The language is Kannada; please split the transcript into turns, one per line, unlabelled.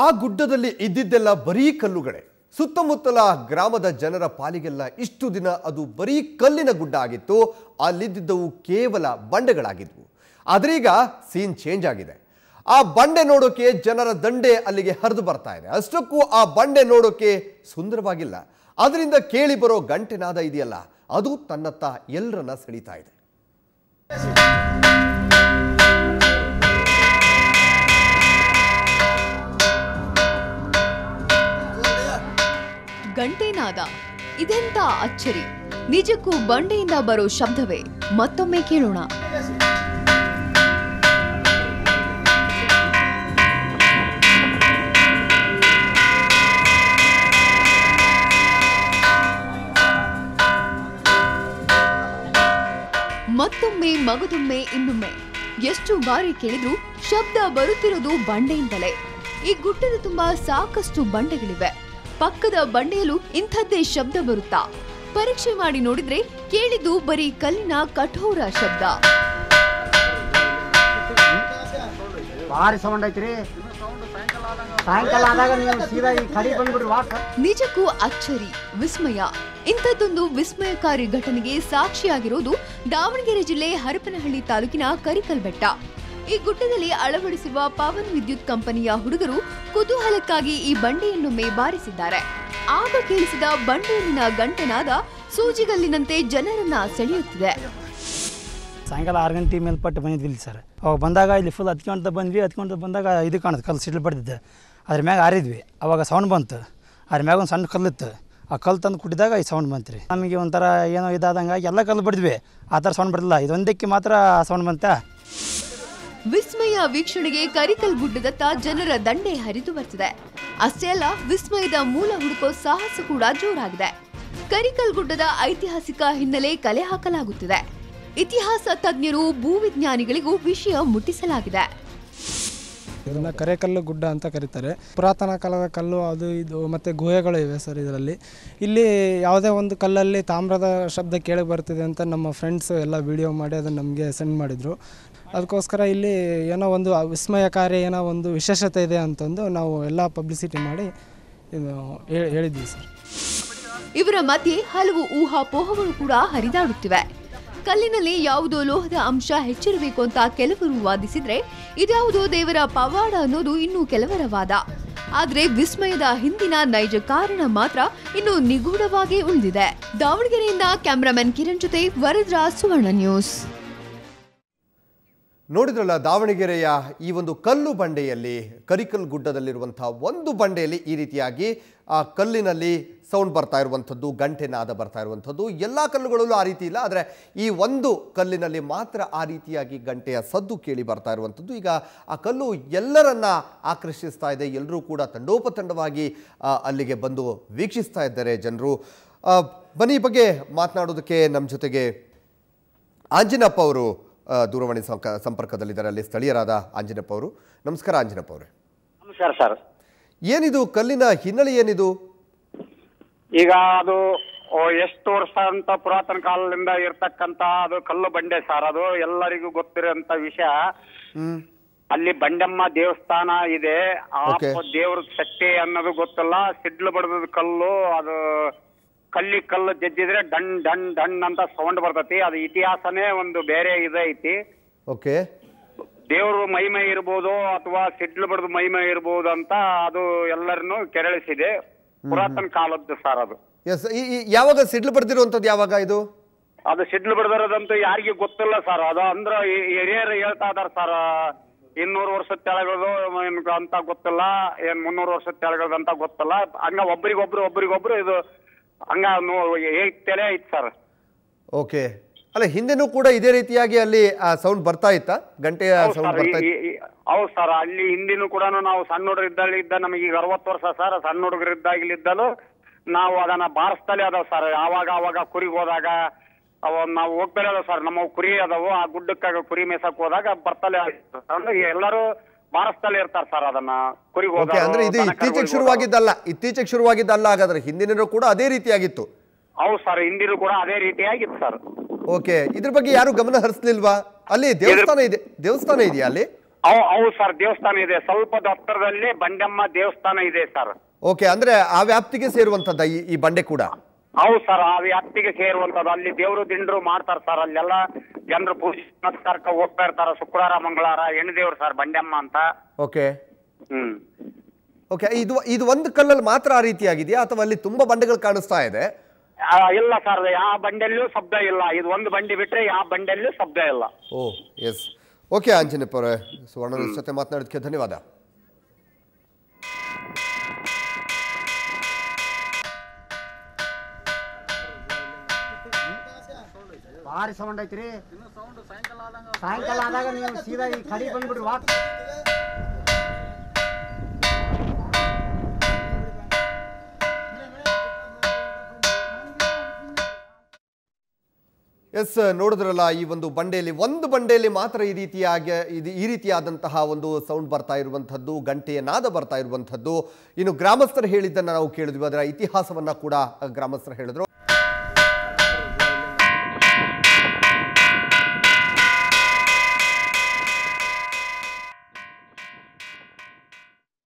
ಆ ಗುಡ್ಡದಲ್ಲಿ ಇದ್ದಿದ್ದೆಲ್ಲ ಬರೀ ಕಲ್ಲುಗಳೇ. ಸುತ್ತಮುತ್ತಲ ಗ್ರಾಮದ ಜನರ ಪಾಲಿಗೆಲ್ಲ ಇಷ್ಟು ದಿನ ಅದು ಬರೀ ಕಲ್ಲಿನ ಗುಡ್ಡ ಆಗಿತ್ತು. ಅಲ್ಲಿದ್ದವು ಕೇವಲ ಬಂಡೆಗಳಾಗಿದ್ವು. ಆದ್ರೀಗ ಸೀನ್ ಚೇಂಜ್ ಆಗಿದೆ. ಆ ಬಂಡೆ ನೋಡೋಕೆ ಜನರ ದಂಡೆ ಅಲ್ಲಿಗೆ ಹರಿದು ಬರ್ತಾ ಇದೆ. ಅಷ್ಟಕ್ಕೂ ಆ ಬಂಡೆ ನೋಡೋಕೆ ಸುಂದರವಾಗಿಲ್ಲ. ಅದರಿಂದ ಕೇಳಿ ಬರೋ ಗಂಟೆನಾದ ಇದೆಯಲ್ಲ, ಅದು ತನ್ನತ್ತ ಎಲ್ಲರನ್ನ ಸೆಳೀತಾ ಇದೆ.
ಗಂಟೆನಾದ ಇದೆಂತ ಅಚ್ಚರಿ. ನಿಜಕ್ಕೂ ಬಂಡೆಯಿಂದ ಬರೋ ಶಬ್ದವೇ? ಮತ್ತೊಮ್ಮೆ ಕೇಳೋಣ. ಮತ್ತೊಮ್ಮೆ ಮಗದೊಮ್ಮೆ ಇನ್ನೊಮ್ಮೆ ಎಷ್ಟು ಬಾರಿ ಕೇಳಿದ್ರು ಶಬ್ದ ಬರುತ್ತಿರೋದು ಬಂಡೆಯಿಂದಲೇ. ಈ ಗುಡ್ಡದ ತುಂಬಾ ಸಾಕಷ್ಟು ಬಂಡೆಗಳಿವೆ. ಪಕ್ಕದ ಬಂಡೆಯಲ್ಲೂ ಇಂಥದ್ದೇ ಶಬ್ದ ಬರುತ್ತಾ? ಪರೀಕ್ಷೆ ಮಾಡಿ ನೋಡಿದ್ರೆ ಕೇಳಿದ್ದು ಬರೀ ಕಲ್ಲಿನ ಕಠೋರ ಶಬ್ದ. ನಿಜಕ್ಕೂ ಅಚ್ಚರಿ, ವಿಸ್ಮಯ. ಇಂಥದ್ದೊಂದು ವಿಸ್ಮಯಕಾರಿ ಘಟನೆಗೆ ಸಾಕ್ಷಿಯಾಗಿರೋದು ದಾವಣಗೆರೆ ಜಿಲ್ಲೆ ಹರಪನಹಳ್ಳಿ ತಾಲೂಕಿನ ಕರಿಕಲ್ ಬೆಟ್ಟ. ಈ ಗುಡ್ಡದಲ್ಲಿ ಅಳವಡಿಸಿರುವ ಪವನ್ ವಿದ್ಯುತ್ ಕಂಪನಿಯ ಹುಡುಗರು ಕುತೂಹಲಕ್ಕಾಗಿ ಈ ಬಂಡೆಯನ್ನೊಮ್ಮೆ ಬಾರಿಸಿದ್ದಾರೆ. ಆಗ ಕೇಳಿಸಿದ ಬಂಡೆಯಲ್ಲಿನ ಗಂಟೆನಾದ ಸೂಜಿಗಲ್ಲಿನಂತೆ ಜನರನ್ನ ಸೆಳೆಯುತ್ತಿದೆ.
ಸಾಯಂಕಾಲ 6 ಗಂಟೆ ಮೇಲ್ಪಟ್ಟು ಬಂದಿದ್ವಿ ಇಲ್ಲಿ ಸರ್. ಅವಾಗ ಬಂದಾಗ ಇಲ್ಲಿ ಫುಲ್ ಹತ್ಕೊಂತ ಬಂದ್ವಿ. ಹತ್ಕೊಂತ ಬಂದಾಗ ಇದು ಕಾಣುತ್ತೆ, ಕಲ್ಲು ಸಿಡ್ಲು ಬಡ್ದಿದ್ದೆ. ಅದ್ರ ಮ್ಯಾಗ ಹಾರಿದ್ವಿ. ಅವಾಗ ಸೌಂಡ್ ಬಂತು. ಅದ್ರ ಮ್ಯಾಗ ಒಂದು ಸಣ್ಣ ಕಲ್ಲಿತ್ತು. ಆ ಕಲ್ಲು ತಂದು ಕುಟ್ಟಿದಾಗ ಈ ಸೌಂಡ್ ಬಂತು ರೀ. ನಮಗೆ ಒಂಥರ ಏನೋ ಇದಾದಂಗೆ ಎಲ್ಲ ಕಲ್ಲು ಬಡ್ದ್ವಿ. ಆ ಥರ ಸೌಂಡ್ ಬರಲಿಲ್ಲ. ಇದೊಂದಕ್ಕೆ ಮಾತ್ರ ಸೌಂಡ್ ಬಂತ.
ವಿಸ್ಮಯ ವೀಕ್ಷಣೆಗೆ ಕರಿಕಲ್ ಗುಡ್ಡದತ್ತ ಜನರ ದಂಡೆ ಹರಿದು ಬರ್ತಿದೆ. ಅಷ್ಟೇ ಅಲ್ಲ, ವಿಸ್ಮಯದ ಮೂಲ ಹುಡುಕೋ ಸಾಹಸ ಕೂಡ ಜೋರಾಗಿದೆ. ಕರಿಕಲ್ ಗುಡ್ಡದ ಐತಿಹಾಸಿಕ ಹಿನ್ನೆಲೆ ಕಲೆ ಹಾಕಲಾಗುತ್ತಿದೆ. ಇತಿಹಾಸ ತಜ್ಞರು, ಭೂವಿಜ್ಞಾನಿಗಳಿಗೂ ವಿಷಯ ಮುಟ್ಟಿಸಲಾಗಿದೆ.
ಇದನ್ನು ಕರೆಕಲ್ಲು ಗುಡ್ಡ ಅಂತ ಕರೀತಾರೆ. ಪುರಾತನ ಕಾಲದ ಕಲ್ಲು ಅದು ಇದು ಮತ್ತು ಗುಹೆಗಳು ಇವೆ ಸರ್. ಇದರಲ್ಲಿ ಇಲ್ಲಿ ಯಾವುದೇ ಒಂದು ಕಲ್ಲಲ್ಲಿ ತಾಮ್ರದ ಶಬ್ದ ಕೇಳಿ ಬರ್ತಿದೆ ಅಂತ ನಮ್ಮ ಫ್ರೆಂಡ್ಸು ಎಲ್ಲ ವಿಡಿಯೋ ಮಾಡಿ ಅದನ್ನು ನಮಗೆ ಸೆಂಡ್ ಮಾಡಿದರು. ಅದಕ್ಕೋಸ್ಕರ ಇಲ್ಲಿ ಏನೋ ಒಂದು ವಿಸ್ಮಯಕಾರಿ ಏನೋ ಒಂದು ವಿಶೇಷತೆ ಇದೆ ಅಂತಂದು ನಾವು ಎಲ್ಲ ಪಬ್ಲಿಸಿಟಿ ಮಾಡಿ ಹೇಳಿದ್ವಿ ಸರ್.
ಇವರ ಮಧ್ಯೆ ಹಲವು ಊಹಾಪೋಹಗಳು ಕೂಡ ಹರಿದಾಡುತ್ತಿವೆ. ಕಲ್ಲಿನಲ್ಲಿ ಯಾವುದೋ ಲೋಹದ ಅಂಶ ಹೆಚ್ಚಿರಬೇಕು ಅಂತ ಕೆಲವರು ವಾದಿಸಿದ್ರೆ, ಇದ್ಯಾವುದೋ ದೇವರ ಪವಾಡ ಅನ್ನೋದು ಇನ್ನೂ ಕೆಲವರ ವಾದ. ಆದ್ರೆ ವಿಸ್ಮಯದ ಹಿಂದಿನ ನೈಜ ಕಾರಣ ಮಾತ್ರ ಇನ್ನು ನಿಗೂಢವಾಗಿ ಉಳಿದಿದೆ. ದಾವಣಗೆರೆಯಿಂದ ಕ್ಯಾಮರಾಮನ್ ಕಿರಣ್ ಜೊತೆ ವರದ್ರಾ, ಸುವರ್ಣ ನ್ಯೂಸ್.
ನೋಡಿದ್ರಲ್ಲ, ದಾವಣಗೆರೆಯ ಈ ಒಂದು ಕಲ್ಲು ಬಂಡೆಯಲ್ಲಿ, ಕರಿಕಲ್ ಗುಡ್ಡದಲ್ಲಿರುವಂತಹ ಒಂದು ಬಂಡೆಯಲ್ಲಿ ಈ ರೀತಿಯಾಗಿ ಆ ಕಲ್ಲಿನಲ್ಲಿ ಸೌಂಡ್ ಬರ್ತಾ ಇರುವಂಥದ್ದು, ಗಂಟೆನಾದ ಬರ್ತಾ ಇರುವಂಥದ್ದು. ಎಲ್ಲ ಕಲ್ಲುಗಳಲ್ಲೂ ಆ ರೀತಿ ಇಲ್ಲ, ಆದರೆ ಈ ಒಂದು ಕಲ್ಲಿನಲ್ಲಿ ಮಾತ್ರ ಆ ರೀತಿಯಾಗಿ ಗಂಟೆಯ ಸದ್ದು ಕೇಳಿ ಬರ್ತಾ ಇರುವಂಥದ್ದು. ಈಗ ಆ ಕಲ್ಲು ಎಲ್ಲರನ್ನ ಆಕರ್ಷಿಸ್ತಾ ಇದೆ. ಎಲ್ಲರೂ ಕೂಡ ತಂಡೋಪತಂಡವಾಗಿ ಅಲ್ಲಿಗೆ ಬಂದು ವೀಕ್ಷಿಸ್ತಾ ಇದ್ದಾರೆ ಜನರು. ಬನ್ನಿ, ಈ ಬಗ್ಗೆ ಮಾತನಾಡೋದಕ್ಕೆ ನಮ್ಮ ಜೊತೆಗೆ ಆಂಜಿನಪ್ಪ ಅವರು ದೂರವಾಣಿ ಸಂಪರ್ಕದಲ್ಲಿದ್ದಾರೆ. ಅಲ್ಲಿ ಸ್ಥಳೀಯರಾದ ಆಂಜಿನಪ್ಪ ಅವರು. ನಮಸ್ಕಾರ ಆಂಜಿನಪ್ಪ ಅವರೇ.
ನಮಸ್ಕಾರ ಸರ್.
ಏನಿದು ಕಲ್ಲಿನ ಹಿನ್ನೆಲೆ ಏನಿದು?
ಈಗ ಅದು ಎಷ್ಟು ವರ್ಷ ಅಂತ ಪುರಾತನ ಕಾಲದಿಂದ ಇರ್ತಕ್ಕಂತ ಅದು ಕಲ್ಲು ಬಂಡೆ ಸರ್. ಅದು ಎಲ್ಲರಿಗೂ ಗೊತ್ತಿರೋಂತ ವಿಷಯ. ಅಲ್ಲಿ ಬಂಡಮ್ಮ ದೇವಸ್ಥಾನ ಇದೆ. ಆ ದೇವ್ರ ಶಕ್ತಿ ಅನ್ನೋದು ಗೊತ್ತಿಲ್ಲ. ಸಿಡ್ಲು ಬಡದ ಕಲ್ಲು, ಅದು ಕಲ್ಲು ಜಜ್ಜಿದ್ರೆ ಡಣ್ ಡಣ್ ಡಣ್ ಅಂತ ಸೌಂಡ್ ಬರ್ತೈತಿ. ಅದು ಇತಿಹಾಸನೇ ಒಂದು ಬೇರೆ ಇದೈತಿ.
ಓಕೆ,
ದೇವ್ರು ಮಹಿಮೆ ಇರ್ಬೋದು ಅಥವಾ ಸಿಡ್ಲು ಬಡದು ಮಹಿಮೆ ಇರ್ಬೋದು ಅಂತ ಅದು ಎಲ್ಲರನ್ನು ಕೆರಳಿಸಿದೆ. ಪುರಾತನ ಕಾಲದ್ದು ಸರ್ ಅದು.
ಯಾವಾಗ ಸಿಡ್ಲು ಬಡ್ದಿರುವಂತದ್ದು? ಯಾವಾಗ ಇದು?
ಅದು ಸಿಡ್ಲು ಬಡದಿರೋದಂತೂ ಯಾರಿಗೂ ಗೊತ್ತಿಲ್ಲ ಸರ್. ಅದು ಅಂದ್ರ ಹಿರಿಯರು ಹೇಳ್ತಾ ಇದಾರ ಸರ್. 200 ವರ್ಷದ ತೆಳಗದು ಅಂತ ಗೊತ್ತಿಲ್ಲ, 300 ವರ್ಷದ ತೆಳಗದಂತ ಗೊತ್ತಿಲ್ಲ. ಹಂಗ ಒಬ್ರಿಗೊಬ್ರು ಇದು ಹಂಗ ಹೇಳ್ತಲೇ ಐತ್ ಸರ್.
ಓಕೆ, ಅಲ್ಲ ಹಿಂದೆನೂ ಕೂಡ ಇದೇ ರೀತಿಯಾಗಿ ಅಲ್ಲಿ ಸೌಂಡ್ ಬರ್ತಾ ಇತ್ತಾ? ಗಂಟೆಯ ಸೌಂಡ್ ಬರ್ತಾ ಇತ್ತು?
ಹೌದು ಸರ್. ಅಲ್ಲಿ ಹಿಂದಿನೂ ಕೂಡ ನಾವು ಸಣ್ಣ ಹುಡುಗರಿದ್ದ ನಮಗೆ ಈಗ 60 ವರ್ಷ ಸರ್. ಸಣ್ಣ ಹುಡುಗರಿದ್ದಾಗಲಿದ್ದಲು ನಾವು ಅದನ್ನ ಬಾರಿಸ್ತಲೇ ಅದಾವ ಸರ್. ಅವಾಗ ಕುರಿಗೆ ಹೋದಾಗ ನಾವು ಹೋಗ್ತಲೇ ಅದಾವ ಸರ್. ನಮ್ಮ ಕುರಿ ಅದಾವು. ಆ ಗುಡ್ಡಕ್ಕಾಗ ಕುರಿ ಮೇಸಕ್ ಹೋದಾಗ ಬರ್ತಲೇ ಎಲ್ಲರೂ ಬಾರಿಸ್ತಲೇ ಇರ್ತಾರೆ ಸರ್ ಅದನ್ನ ಕುರಿಗೆ ಹೋದಾಗ.
ಅಂದ್ರೆ ಇದು ಇತ್ತೀಚೆಗೆ ಶುರುವಾಗಿದ್ದಲ್ಲ ಹಾಗಾದ್ರೆ? ಹಿಂದಿನ ಕೂಡ ಅದೇ ರೀತಿಯಾಗಿತ್ತು?
ಹೌದು ಸರ್, ಹಿಂದಿನೂ ಕೂಡ ಅದೇ ರೀತಿಯಾಗಿತ್ತು ಸರ್.
ಓಕೆ, ಇದ್ರ ಬಗ್ಗೆ ಯಾರು ಗಮನ ಹರಿಸಲಿಲ್ವಾ? ಅಲ್ಲಿ ದೇವಸ್ಥಾನ ಇದೆಯಾ ಅಲ್ಲಿ?
ಹೌದು ಸರ್, ದೇವಸ್ಥಾನ ಇದೆ, ಸ್ವಲ್ಪ ಹತ್ತಿರದಲ್ಲಿ ಬಂಡೆಮ್ಮ ದೇವಸ್ಥಾನ ಇದೆ ಸರ್.
ಓಕೆ, ಅಂದ್ರೆ ಆ ವ್ಯಾಪ್ತಿಗೆ ಸೇರುವಂತದ್ದ ಈ ಬಂಡೆ ಕೂಡ?
ಹೌದು ಸರ್, ಆ ವ್ಯಾಪ್ತಿಗೆ ಸೇರುವಂತದ್ದು. ಅಲ್ಲಿ ದೇವರು ದಿಂಡ್ರು ಮಾಡ್ತಾರೆ ಸರ್, ಅಲ್ಲೆಲ್ಲ ಜನರು ಪೂಜೆ ನಮಸ್ಕಾರಕ್ಕೆ ಹೋಗ್ತಾ ಇರ್ತಾರ ಶುಕ್ರವಾರ ಮಂಗಳವಾರ. ಹೆಣ್ಣು ದೇವ್ರು ಸರ್ ಬಂಡೆಮ್ಮ ಅಂತ.
ಓಕೆ ಓಕೆ, ಇದು ಒಂದು ಕಲ್ಲಲ್ಲಿ ಮಾತ್ರ ಆ ರೀತಿಯಾಗಿದೆಯಾ ಅಥವಾ ಅಲ್ಲಿ ತುಂಬಾ ಬಂಡೆಗಳು ಕಾಣಿಸ್ತಾ ಇದೆ?
ಇಲ್ಲ ಸರ್, ಯಾವ ಬಂಡೆಯಲ್ಲೂ ಶಬ್ದ ಇಲ್ಲ. ಇದು ಒಂದು ಬಂಡೆ ಬಿಟ್ರೆ ಯಾವ ಬಂಡೆಯಲ್ಲೂ ಶಬ್ದ ಇಲ್ಲ.
ಓ ಎಸ್, ಓಕೆ ಆಂಜನೇಯಪ್ಪ ಅವರೇ, ಸುವರ್ಣ ಜೊತೆ ಮಾತನಾಡೋದಕ್ಕೆ ಧನ್ಯವಾದ.
ಭಾರಿ ಸೌಂಡ್ ಐತ್ರಿ. ಸಾಯಂಕಾಲ ಆದಾಗ ನೀವು ಸೀದಾ ಈ ಕಡೆ ಬಂದ್ಬಿಡ್ರಿ.
ಎಸ್, ನೋಡಿದ್ರಲ್ಲ, ಈ ಒಂದು ಬಂಡೆಯಲ್ಲಿ ಮಾತ್ರ ಈ ರೀತಿಯಾದಂತಹ ಒಂದು ಸೌಂಡ್ ಬರ್ತಾ ಇರುವಂಥದ್ದು, ಗಂಟೆಯ ನಾದ ಬರ್ತಾ ಇರುವಂಥದ್ದು. ಇನ್ನು ಗ್ರಾಮಸ್ಥರು ಹೇಳಿದ್ದನ್ನು ನಾವು ಕೇಳಿದ್ವಿ, ಅದರ ಇತಿಹಾಸವನ್ನ ಕೂಡ ಗ್ರಾಮಸ್ಥರು ಹೇಳಿದ್ರು.